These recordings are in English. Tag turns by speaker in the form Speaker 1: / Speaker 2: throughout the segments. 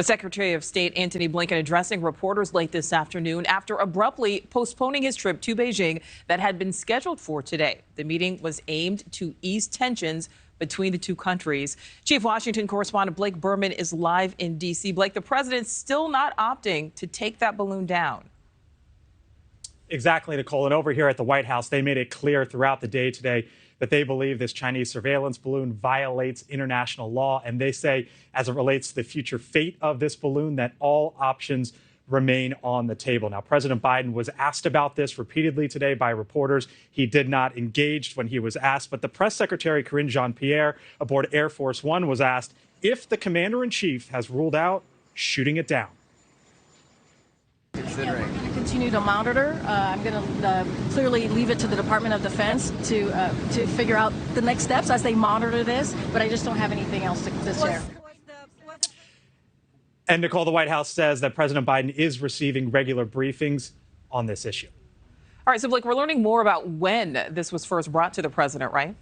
Speaker 1: Secretary of State Antony Blinken addressing reporters late this afternoon after abruptly postponing his trip to Beijing that had been scheduled for today. The meeting was aimed to ease tensions between the two countries. Chief Washington correspondent Blake Burman is live in D.C. Blake, the president's still not opting to take that balloon down.
Speaker 2: Exactly, Nichole. And over here at the White House, they made it clear throughout the day today that they believe this Chinese surveillance balloon violates international law. And they say, as it relates to the future fate of this balloon, that all options remain on the table. Now, President Biden was asked about this repeatedly today by reporters. He did not engage when he was asked. But the press secretary, Karine Jean-Pierre, aboard Air Force One, was asked if the commander-in-chief has ruled out shooting it down.
Speaker 3: We're going to continue to monitor. I'm going to clearly leave it to the Department of Defense to figure out the next steps as they monitor this, but I just don't have anything else to share.
Speaker 2: And Nichole, the White House says that President Biden is receiving regular briefings on this issue.
Speaker 1: All right, so Blake, we're learning more about when this was first brought to the president, right?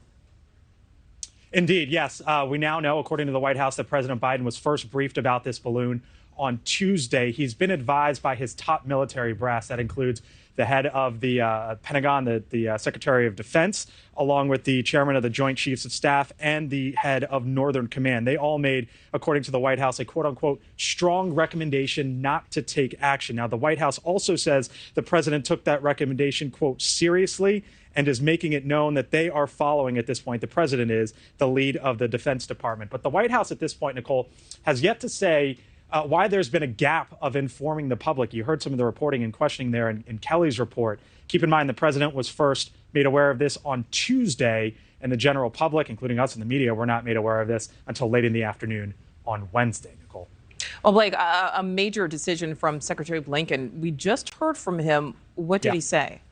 Speaker 2: Indeed, yes. We now know, according to the White House, that President Biden was first briefed about this balloon on Tuesday. He's been advised by his top military brass. That includes the head of the Pentagon, the Secretary of Defense, along with the chairman of the Joint Chiefs of Staff and the head of Northern Command. They all made, according to the White House, a quote-unquote strong recommendation not to take action. Now, the White House also says the president took that recommendation, quote, seriously, and is making it known that they are following, at this point, the president is, the lead of the Defense Department. But the White House at this point, Nichole, has yet to say why there's been a gap of informing the public. You heard some of the reporting and questioning there in Kelly's report. Keep in mind, the president was first made aware of this on Tuesday, and the general public, including us in the media, were not made aware of this until late in the afternoon on Wednesday, Nichole.
Speaker 1: Well, Blake, a major decision from Secretary Blinken. We just heard from him. What did he say?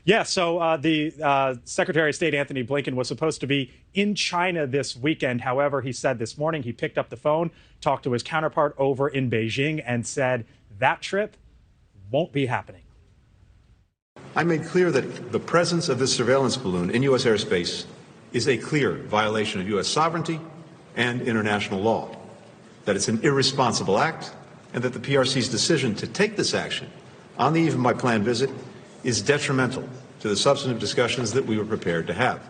Speaker 2: Yeah, so the Secretary of State, Antony Blinken, was supposed to be in China this weekend. However, he said this morning he picked up the phone, talked to his counterpart over in Beijing, and said that trip won't be happening.
Speaker 4: I made clear that the presence of this surveillance balloon in U.S. airspace is a clear violation of U.S. sovereignty and international law, that it's an irresponsible act, and that the PRC's decision to take this action on the eve of my planned visit is detrimental to the substantive discussions that we were prepared to have.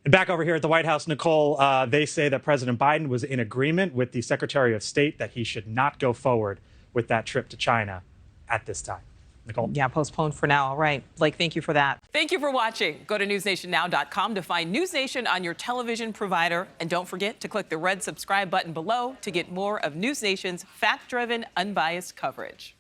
Speaker 2: And back over here at the White House, Nichole, they say that President Biden was in agreement with the Secretary of State that he should not go forward with that trip to China at this time. Nichole?
Speaker 1: Yeah, postponed for now. All right. Blake, thank you for that. Thank you for watching. Go to newsnationnow.com to find News Nation on your television provider. And don't forget to click the red subscribe button below to get more of News Nation's fact-driven, unbiased coverage.